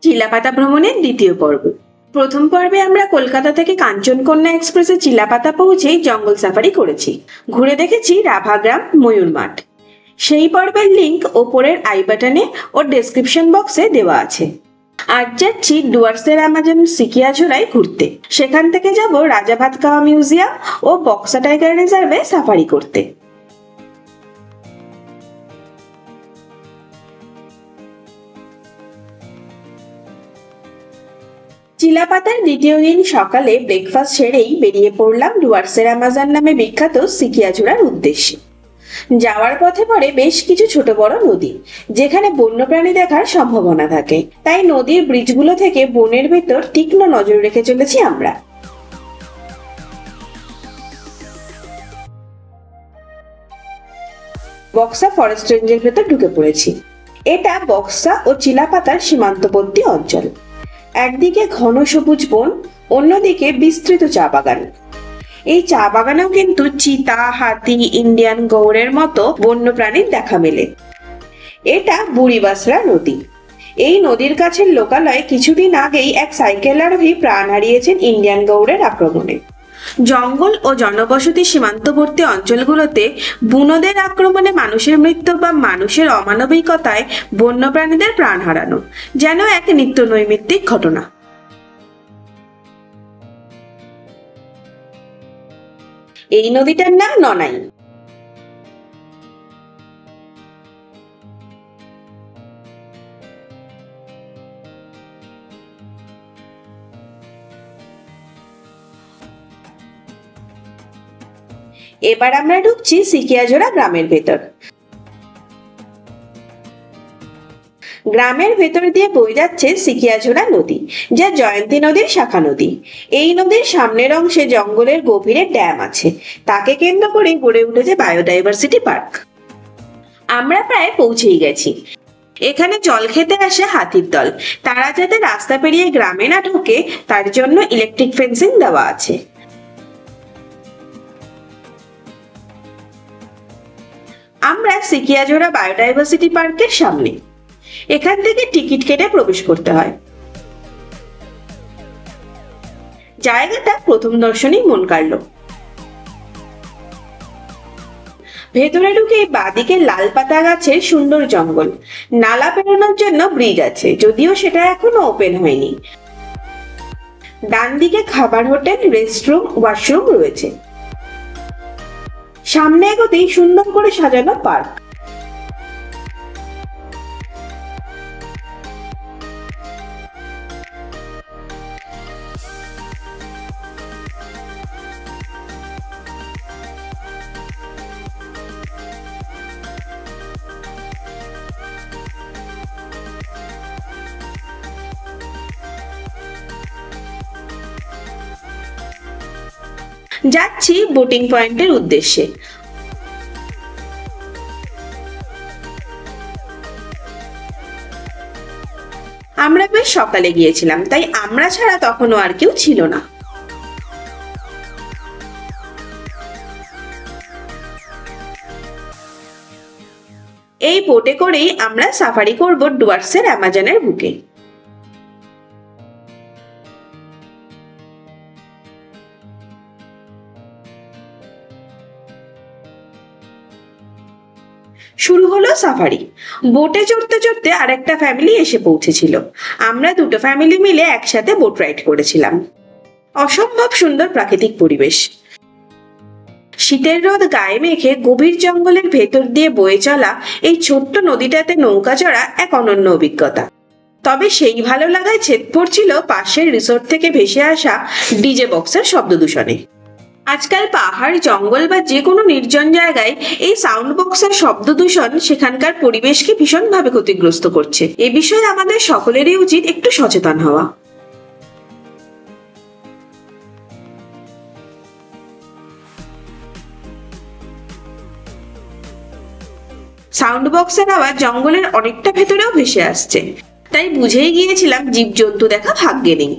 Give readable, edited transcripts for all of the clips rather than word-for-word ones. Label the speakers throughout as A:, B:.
A: চিলাপাতা ভ্রমণের দ্বিতীয় পর্ব। প্রথম পর্বে আমরা কলকাতা থেকে কাঞ্চনকন্যা এক্সপ্রেসে চিলাপাতা পৌঁছেই জঙ্গল সাফারি করেছি। ঘুরে দেখেছি রাভাগ্রাম, ময়ূর মাঠ। সেই পর্বের লিংক ওপরের আই বাটনে ও ডেসক্রিপশন বক্সে দেওয়া আছে। আজ যাচ্ছি ডুয়ার্সের অ্যামাজন সিকিয়াঝোড়ায় ঘুরতে। সেখান থেকে যাব রাজা ভাতখাওয়া মিউজিয়াম ও বক্সা টাইগার রিজার্ভে সাফারি করতে। চিলাপাতার দ্বিতীয় দিন সকালে ব্রেকফাস্ট সেরেই বেরিয়ে পড়লাম ডুয়ার্সের অ্যামাজন নামে বিখ্যাত সিকিয়াঝোড়ার উদ্দেশ্যে। যাওয়ার পথে পড়ে বেশ কিছু ছোট বড় নদী, যেখানে বন্যপ্রাণী দেখার সম্ভাবনা থাকে। তাই নদীর ব্রিজগুলো থেকে বনের ভেতর তীক্ষ্ণ নজর রেখে চলেছি আমরা। বক্সা ফরেস্ট রেঞ্জের ভেতর ঢুকে পড়েছি। এটা বক্সা ও চিলাপাতার সীমান্তবর্তী অঞ্চল। একদিকে ঘন সবুজ বন, অন্যদিকে বিস্তৃত চা বাগান। এই চা বাগানেও কিন্তু চিতা, হাতি, ইন্ডিয়ান গৌড়ের মতো বন্যপ্রাণীর দেখা মেলে। এটা বুড়িবাসরা নদী। এই নদীর কাছের লোকালয়ে কিছুদিন আগেই এক সাইকেল আরোহী প্রাণ হারিয়েছেন ইন্ডিয়ান গৌড়ের আক্রমণে। জঙ্গল ও জনবসতি সীমান্তবর্তী অঞ্চলগুলোতে বুনোদের আক্রমণে মানুষের মৃত্যু বা মানুষের অমানবিকতায় বন্যপ্রাণীদের প্রাণ হারানো যেন এক নিত্য নৈমিত্তিক ঘটনা। এই নদীটার নাম ননাই। এবার আমরা ঢুকছি সিকিয়াঝোড়া গ্রামের ভেতর। গ্রামের ভেতর দিয়ে বয়ে যাচ্ছে সিকিয়াঝোড়া নদী, যা জয়ন্তী নদীর শাখা নদী। এই নদীর সামনের অংশে জঙ্গলের গভীরে ড্যাম আছে। তাকে কেন্দ্র করে গড়ে উঠেছে বায়োডাইভার্সিটি পার্ক। আমরা প্রায় পৌঁছেই গেছি। এখানে জল খেতে আসে হাতির দল। তারা যাতে রাস্তা পেরিয়ে গ্রামে না ঢোকে তার জন্য ইলেকট্রিক ফেন্সিং দেওয়া আছে। আমরা সিকিয়াঝোড়া বায়োডাইভার্সিটি পার্কের সামনে। এখান থেকে টিকিট কেটে প্রবেশ করতে হয়। জায়গাটা প্রথম দর্শনেই মন কাড়ল। ভেতরে ঢুকে বাঁদিকে লাল পাতা গাছের সুন্দর জঙ্গল। নালা পেরোনোর জন্য ব্রিজ আছে, যদিও সেটা এখনো ওপেন হয়নি। ডান দিকে খাবার হোটেল, রেস্টরুম, ওয়াশরুম রয়েছে। সামনে এগোতেই সুন্দর করে সাজানো পার্ক। যাচ্ছি বোটিং পয়েন্টের উদ্দেশ্যে। আমরা বেশ সকালে গিয়েছিলাম, তাই আমরা ছাড়া তখনও আর কেউ ছিল না। এই বোটে করেই আমরা সাফারি করব ডুয়ার্সের অ্যামাজনের বুকে। শুরু হলো সাফারি। বোটে চড়তে চড়তে আরেকটা ফ্যামিলি এসে পৌঁছেছিল। আমরা দুটো ফ্যামিলি মিলে একসাথে বোট রাইড করেছিলাম। অসম্ভব সুন্দর প্রাকৃতিক পরিবেশ। শীতের রোদ গায়ে মেখে গভীর জঙ্গলের ভেতর দিয়ে বয়ে চলা এই ছোট্ট নদীটাতে নৌকা চড়া এক অনন্য অভিজ্ঞতা। তবে সেই ভালো লাগায় ছেদ পড়ছিল পাশের রিসোর্ট থেকে ভেসে আসা ডিজে বক্সের শব্দ দূষণে। আজকাল পাহাড়, জঙ্গল বা যে কোনো নির্জন জায়গায় এই সাউন্ড বক্সের শব্দ দূষণ সেখানকার পরিবেশকে ভীষণভাবে ক্ষতিগ্রস্ত করছে। এ বিষয়ে আমাদের সকলেরই উচিত একটু সচেতন হওয়া। সাউন্ড বক্সের আওয়াজ জঙ্গলের অনেকটা ভেতরেও ভেসে আসছে, তাই বুঝেই গিয়েছিলাম জীবজন্তু দেখা ভাগ্যে নেই।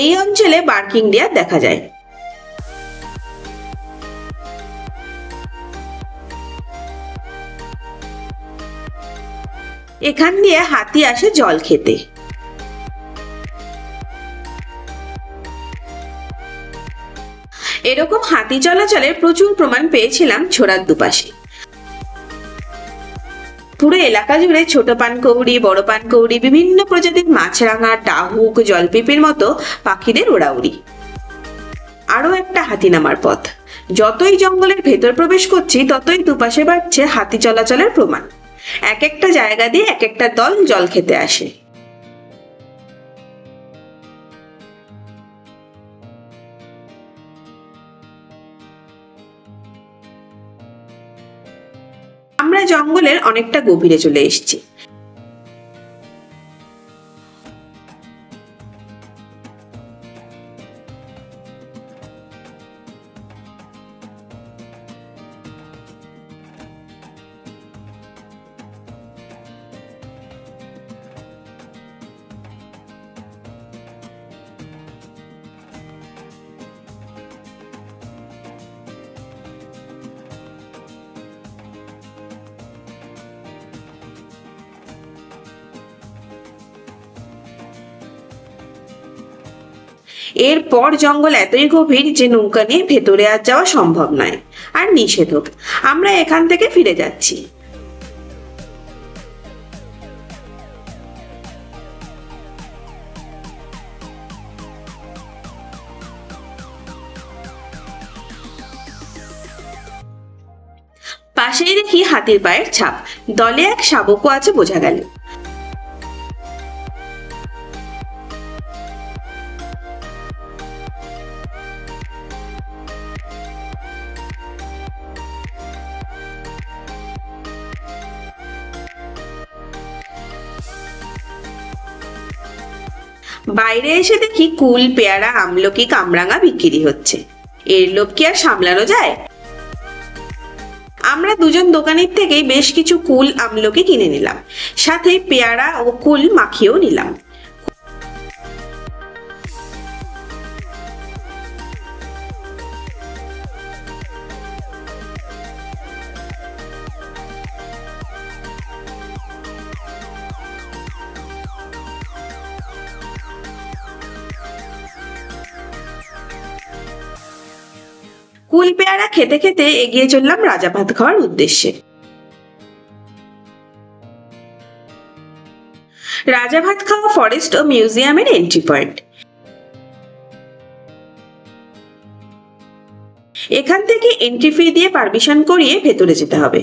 A: এই অঞ্চলে বার্কিং ডিয়ার দেখা যায়। এখান দিয়ে হাতি আসে জল খেতে। এরকম হাতি চলাচলের প্রচুর প্রমাণ পেয়েছিলাম ছোড়ার দুপাশে। পুরো এলাকা জুড়ে ছোট পানকৌড়ি, বড় পানকৌড়ি, বিভিন্ন প্রজাতির মাছরাঙা, টাহুক, জলপিপির মতো পাখিদের ওড়াউড়ি। আরো একটা হাতি নামার পথ। যতই জঙ্গলের ভেতর প্রবেশ করছি ততই দুপাশে বাড়ছে হাতি চলাচলের প্রমাণ। এক একটা জায়গা দিয়ে এক একটা দল জল খেতে আসে। আমরা জঙ্গলের অনেকটা গভীরে চলে এসেছি। এরপর জঙ্গল এতই গভীর যে নৌকা নিয়ে ভেতরে আর যাওয়া সম্ভব নয়, আর নিষেধ। আমরা এখান থেকে ফিরে যাচ্ছি। পাশেই দেখি হাতির পায়ের ছাপ। দলে এক শাবকও আছে বোঝা গেল। বাইরে এসে দেখি কুল, পেয়ারা, আমলকি, কামরাঙা বিক্রি হচ্ছে। এর লোভ কি আর সামলানো যায়? আমরা দুজন দোকানের থেকেই বেশ কিছু কুল, আমলকি কিনে নিলাম, সাথে পেয়ারা ও কুল মাখিয়েও নিলাম। কুল পেয়ারা খেতে খেতে এগিয়ে চললাম রাজা ভাত খাওয়ার উদ্দেশ্যে। রাজা ভাত খাওয়া ফরেস্ট ও মিউজিয়ামের এন্ট্রি পয়েন্ট। এখান থেকে এন্ট্রি ফি দিয়ে পারমিশন করিয়ে ভেতরে যেতে হবে।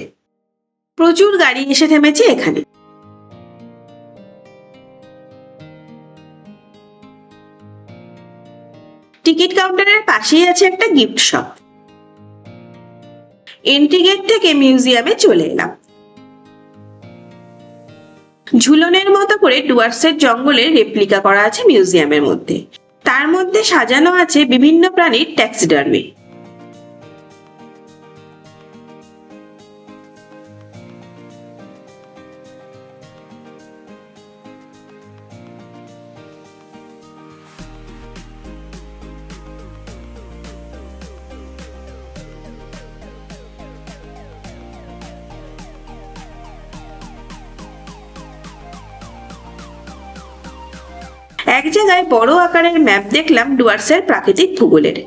A: প্রচুর গাড়ি এসে থেমেছে এখানে। টিকিট কাউন্টারের পাশেই আছে একটা গিফট শপ। এন্ট্রি গেট থেকে মিউজিয়ামে চলে এলাম। ঝুলনের মতো করে ডুয়ার্সের জঙ্গলের রেপ্লিকা করা আছে মিউজিয়ামের মধ্যে। তার মধ্যে সাজানো আছে বিভিন্ন প্রাণীর ট্যাক্সিডার্মি। এক জায়গায় বড় আকারের ম্যাপ দেখলাম ডুয়ার্সের প্রাকৃতিক ভূগোলের।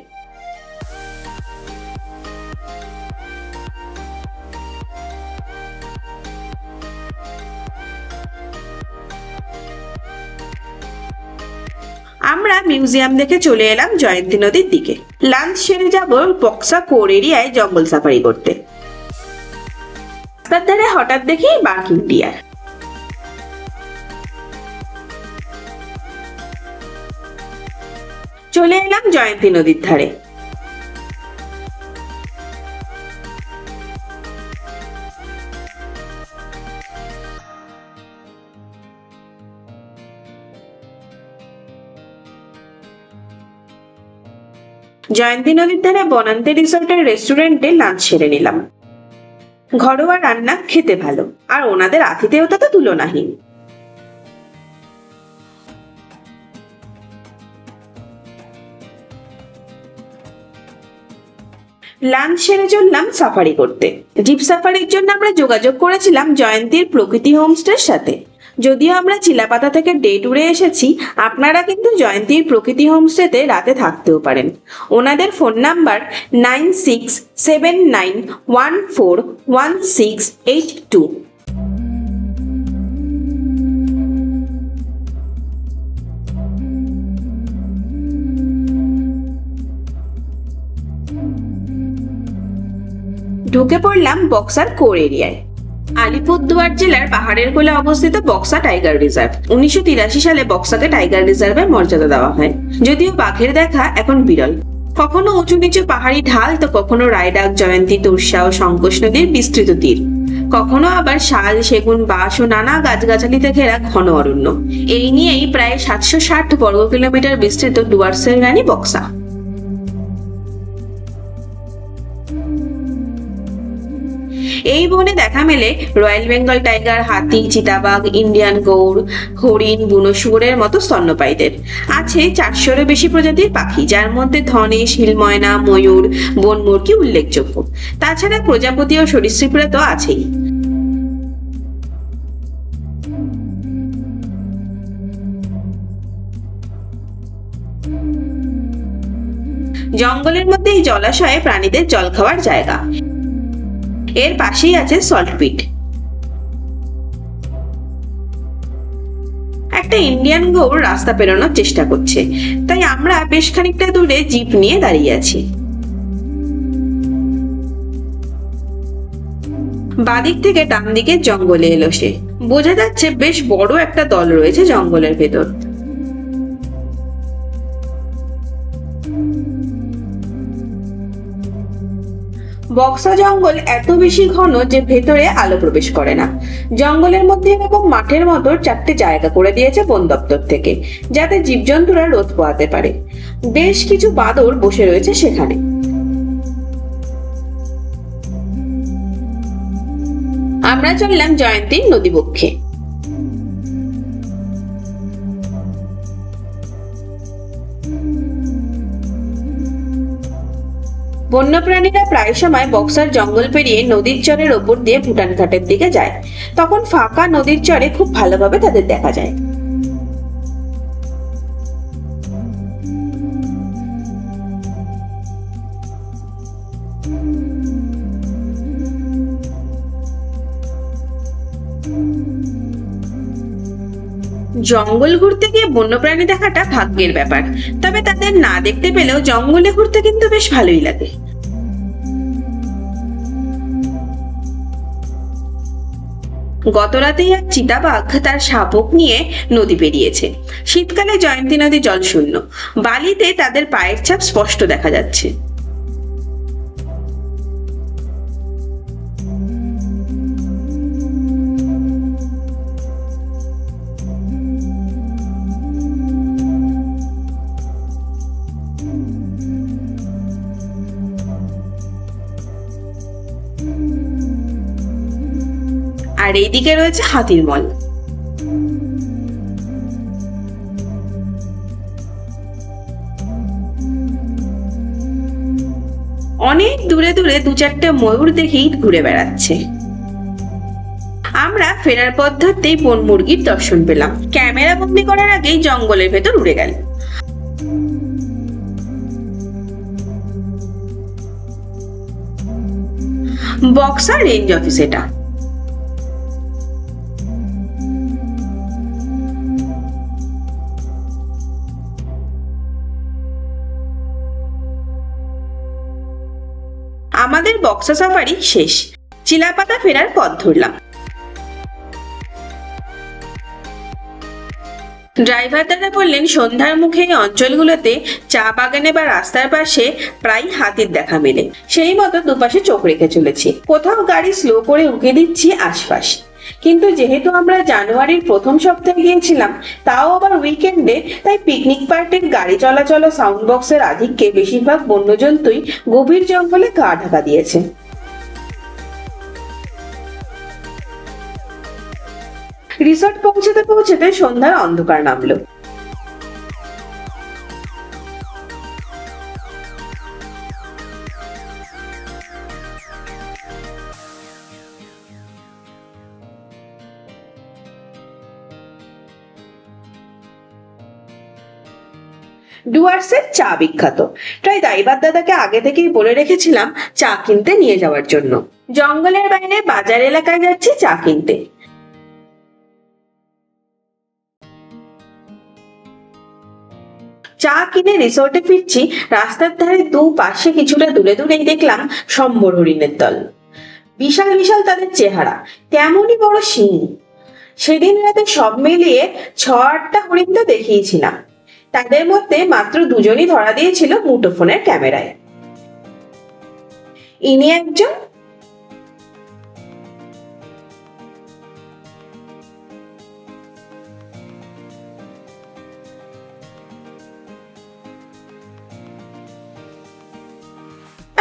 A: আমরা মিউজিয়াম দেখে চলে এলাম জয়ন্তী নদীর দিকে। লাঞ্চ সেরে যাব বক্সা কোর এরিয়ায় জঙ্গল সাফারি করতে। রাস্তার ধারে হঠাৎ দেখি বার্কিং ডিয়ার। চলে এলাম জয়ন্তী নদীর ধারে। জয়ন্তী নদীর ধারে বনান্তে রিসোর্টের রেস্টুরেন্টে লাঞ্চ সেরে নিলাম। ঘরোয়া রান্না, খেতে ভালো, আর ওনাদের আতিথেয়তা তো তুলনাহীন। লাঞ্চ সেরে চললাম সাফারি করতে। জিপ সাফারির জন্য আমরা যোগাযোগ করেছিলাম জয়ন্তীর প্রকৃতি হোমস্টের সাথে। যদিও আমরা চিলাপাতা থেকে ডে ট্যুরে এসেছি, আপনারা কিন্তু জয়ন্তীর প্রকৃতি হোমস্টেতে রাতে থাকতেও পারেন। ওনাদের ফোন নাম্বার 9679141682। ঢুকে পড়লাম বক্সার কোর এরিয়ায়। আলিপুরদুয়ার জেলার পাহাড়ের কোলে অবস্থিত বক্সা টাইগার রিজার্ভ। 1983 সালে বক্সাকে টাইগার রিজার্ভের মর্যাদা দেওয়া হয়। যদিও বাঘের দেখা এখন বিরল। কখনো উঁচু নিচু পাহাড়ি ঢাল, তো কখনো রায়ডাক, জয়ন্তী, তোরসা ও সংকোচ নদীর বিস্তৃত তীর, কখনো আবার শাল, সেগুন, বাঁশ ও নানা গাছগাছালিতে ঘেরা ঘন অরণ্য। এই নিয়েই প্রায় 760 বর্গ কিলোমিটার বিস্তৃত ডুয়ার্সের রানী বক্সা। এই বনে দেখা মেলে রয়্যাল বেঙ্গল টাইগার, হাতি, চিতাবাঘ, ইন্ডিয়ান গৌড়, হরিণ, বুনো শুয়োরের মতো স্তন্যপায়ীদের। আছে 400-এরও বেশি প্রজাতির পাখি, যার মধ্যে ধনেশ, হিলময়না, ময়ূর, বনমুরগি উল্লেখযোগ্য। তাছাড়া প্রজাপতি ও সরীসৃপরা তো আছেই। জঙ্গলের মধ্যে এই জলাশয়ে প্রাণীদের জল খাওয়ার জায়গা। এর পাশেই আছে সল্ট পিট। একটা ইন্ডিয়ান গৌড় রাস্তা পেরোনোর চেষ্টা করছে, তাই আমরা বেশ খানিকটা দূরে জিপ নিয়ে দাঁড়িয়ে আছি। বাদিক থেকে ডান দিকে জঙ্গলে এলো সে। বোঝা যাচ্ছে বেশ বড় একটা দল রয়েছে জঙ্গলের ভেতর। বক্সা জঙ্গল এত বেশি ঘন যে ভেতরে আলো প্রবেশ করে না। জঙ্গলের মধ্যে এরকম মাঠের মতো 4টে জায়গা করে দিয়েছে বন দপ্তর থেকে, যাতে জীবজন্তুরা রোদ পোহাতে পারে। বেশ কিছু বাদর বসে রয়েছে সেখানে। আমরা চললাম জয়ন্তীর নদীবক্ষে। বন্যপ্রাণীরা প্রায় সময় বক্সার জঙ্গল পেরিয়ে নদীর চরের ওপর দিয়ে ভুটান ঘাটের দিকে যায়। তখন ফাঁকা নদীর চরে খুব ভালোভাবে তাদের দেখা যায়। জঙ্গল ঘুরতে গিয়ে বন্যপ্রাণী দেখাটা ভাগ্যের ব্যাপার, তবে তাদের না দেখতে পেলেও জঙ্গলে ঘুরতে কিন্তু বেশ ভালোই লাগে। গতরাতেই এক চিতাবাঘ তার শাবক নিয়ে নদী পেরিয়েছে। শীতকালে জয়ন্তী নদী জল শূন্য, বালিতে তাদের পায়ের ছাপ স্পষ্ট দেখা যাচ্ছে। আর এইদিকে রয়েছে হাতির মল। অনেক দূরে দূরে 2-4টে ময়ূর দেখেই ঘুরে বেড়াচ্ছে। আমরা ফেরার পথ ধরতেই বন মুরগির দর্শন পেলাম। ক্যামেরা বন্দি করার আগেই জঙ্গলের ভেতর উড়ে গেল। বক্সা রেঞ্জ অফিস এটা। আমাদের বক্সা সাফারি শেষ। চিলাপাতা ফেরার পথ ধরলাম। ড্রাইভার দাদা বললেন সন্ধ্যার মুখে এই অঞ্চলগুলোতে চা বাগানে বা রাস্তার পাশে প্রায় হাতির দেখা মেলে। সেই মতো দুপাশে চোখ রেখে চলেছি। কোথাও গাড়ি স্লো করে উঁকে দিচ্ছি আশপাশ। কিন্তু যেহেতু আমরা জানুয়ারির প্রথম সপ্তাহে গিয়েছিলাম, তাও আবার উইকেন্ডে, তাই পিকনিক পার্টির গাড়ি চলাচল ও সাউন্ড বক্সের আধিক্যে বেশিরভাগ বন্যজন্তুই গভীর জঙ্গলে গা ঢাকা দিয়েছে। রিসর্ট পৌঁছতে পৌঁছতে সন্ধ্যার অন্ধকার নামলো। ডুয়ার্সের চা বিখ্যাত, তাই দাইবাদ দাদাকে আগে থেকেই বলে রেখেছিলাম চা কিনতে নিয়ে যাওয়ার জন্য। জঙ্গলের বাইরে বাজার এলাকায় যাচ্ছি চা কিনতে। চা কিনে রিসোর্টে ফিরছি, রাস্তার ধারে দুপাশে কিছুটা দূরে দূরেই দেখলাম সম্বর হরিণের দল। বিশাল বিশাল তাদের চেহারা, তেমনই বড় শিং। সেদিন রাতে সব মিলিয়ে 6-8টা হরিণ তো দেখিয়েছিলাম। তাদের মধ্যে মাত্র দুজনই ধরা দিয়েছিল মুঠোফোনের ক্যামেরায়। ইনি একজন।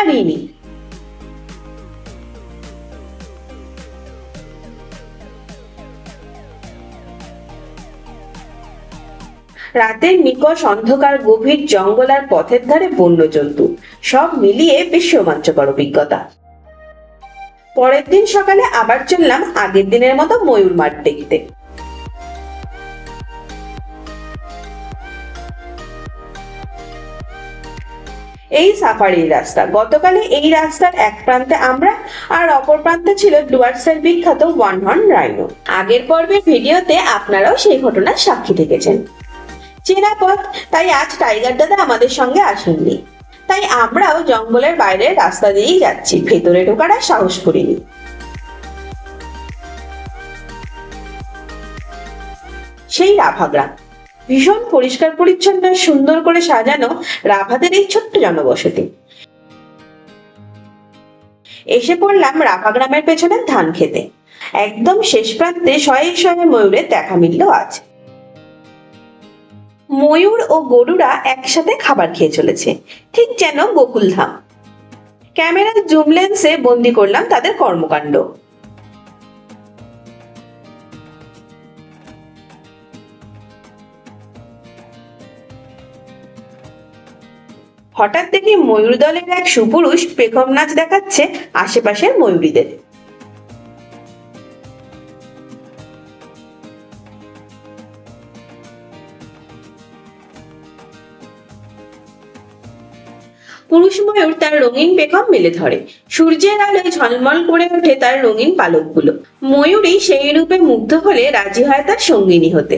A: আর ইনি। রাতের নিকষ অন্ধকার, গভীর জঙ্গল আর পথের ধারে বন্যজন্তু, সব মিলিয়ে বেশ রোমাঞ্চকর অভিজ্ঞতা। পরের দিন সকালে আবার চললাম আগের দিনের মতো ময়ূর মাঠ দেখতে। এই সাফারির রাস্তা। গতকালে এই রাস্তার এক প্রান্তে আমরা আর অপর প্রান্তে ছিল ডুয়ার্সের বিখ্যাত ওয়ান হর্ন রাইনো। আগের পর্বের ভিডিওতে আপনারাও সেই ঘটনার সাক্ষী থেকেছেন। চেনা পথ, তাই আজ টাইগার দাদা আমাদের সঙ্গে আসেননি, তাই আমরাও জঙ্গলের বাইরের রাস্তা দিয়েই যাচ্ছি, ভেতরে ঢোকার আর সাহস করিনি। সেই রাভা গ্রাম, ভীষণ পরিষ্কার পরিচ্ছন্ন, সুন্দর করে সাজানো রাভাদের এই ছোট্ট জনবসতি। এসে পড়লাম রাভা গ্রামের পেছনে ধান খেতে। একদম শেষ প্রান্তে শয়ে শয়ে ময়ূরের দেখা মিলল আজ। ময়ূর ও গরুরা একসাথে খাবার খেয়ে চলেছে, ঠিক যেন গোকুলধাম। ক্যামেরার জুম লেন্সে বন্দি করলাম তাদের কর্মকাণ্ড। হঠাৎ দেখি ময়ূর দলের এক সুপুরুষ পেখম নাচ দেখাচ্ছে আশেপাশের ময়ূরীদের। পুরুষ ময়ূর তার রঙিন পেখম মেলে ধরে, সূর্যের আলোয় ঝলমল করে ওঠে তার রঙিন পালকগুলো। ময়ূরী সেই রূপে মুগ্ধ হলে রাজি হয় তার সঙ্গিনী হতে।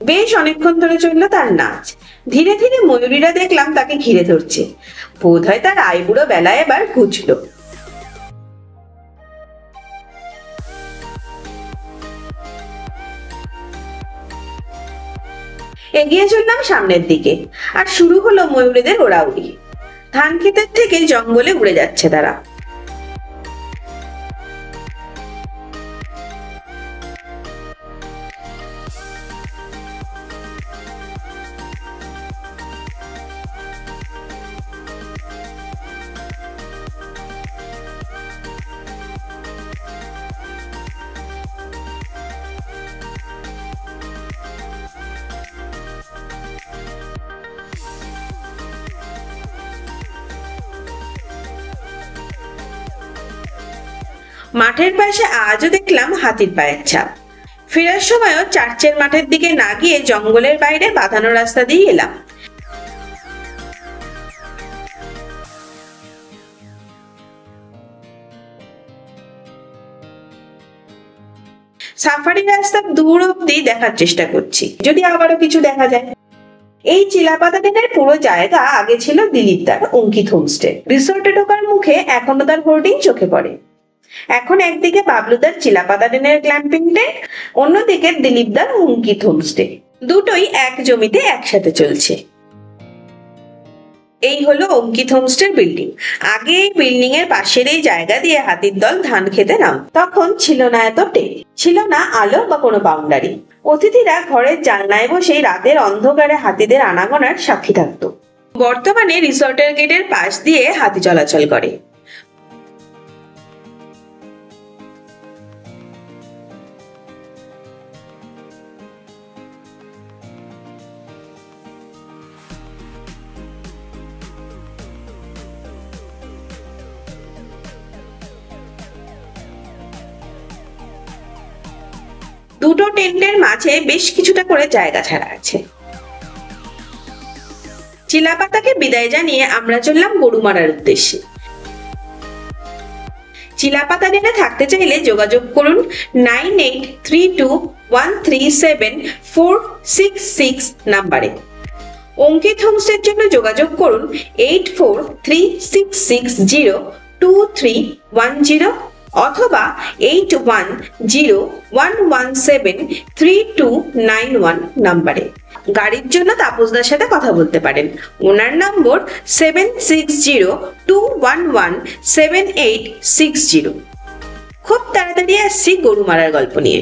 A: বেশ অনেকক্ষণ ধরে চলল তার নাচ। ধীরে ধীরে ময়ূরীরা দেখলাম তাকে ঘিরে ধরছে। বোধ হয় তার আইবুড়ো বেলায় এবার ঘুচলো। এগিয়ে চললাম সামনের দিকে, আর শুরু হলো ময়ূরীদের ওড়াউড়ি। ধান ক্ষেতের থেকে জঙ্গলে উড়ে যাচ্ছে তারা। মাঠের পাশে আজও দেখলাম হাতির পায়ের ছাপ। ফেরার সময়ও চার্চের মাঠের দিকে না গিয়ে জঙ্গলের বাইরে বাঁধানো রাস্তা দিয়ে এলাম। সাফারি রাস্তা দূর অব্দি দেখার চেষ্টা করছি, যদি আবারও কিছু দেখা যায়। এই চিলাপাতা ডেনের পুরো জায়গা আগে ছিল দিলীপদার অঙ্কিত হোমস্টে। রিসোর্টে ঢোকার মুখে এখনো তার হোর্ডিং চোখে পড়ে। এখন একদিকে বাবলুদার চিলাপাতা ডেনের ক্ল্যাম্পিং টেন্ট, অন্যদিকে দিলীপদার অঙ্কিত হোমস্টে। দুটোই এক জমিতে একসাথে চলছে। এই হলো অঙ্কিত হোমস্টের বিল্ডিং। আগে এই বিল্ডিং এর পাশের এই জায়গা দিয়ে হাতির দল ধান খেতে নাম। তখন ছিল না এত টেক, ছিল না আলো বা কোনো বাউন্ডারি। অতিথিরা ঘরের জানলায় বসেই রাতের অন্ধকারে হাতিদের আনাগোনার সাক্ষী থাকতো। বর্তমানে রিসোর্টের গেটের পাশ দিয়ে হাতি চলাচল করে। দুটো টেন্টের মাঝে বেশ কিছুটা করে জায়গা ছাড়া আছে। চিলাপাতাকে বিদায় জানিয়ে আমরা চললাম গরুমারার উদ্দেশ্যে। চিলাপাতা লেনে থাকতে চাইলে যোগাযোগ করুন 9832137466 নাম্বারে। অঙ্কিত হোমসের জন্য যোগাযোগ করুন 8436602310 অথবা 8101173291 নাম্বারে। গাড়ির জন্য তাপসদার সাথে কথা বলতে পারেন। ওনার নম্বর 7602117860। খুব তাড়াতাড়ি আসছি গরুমারার গল্প নিয়ে।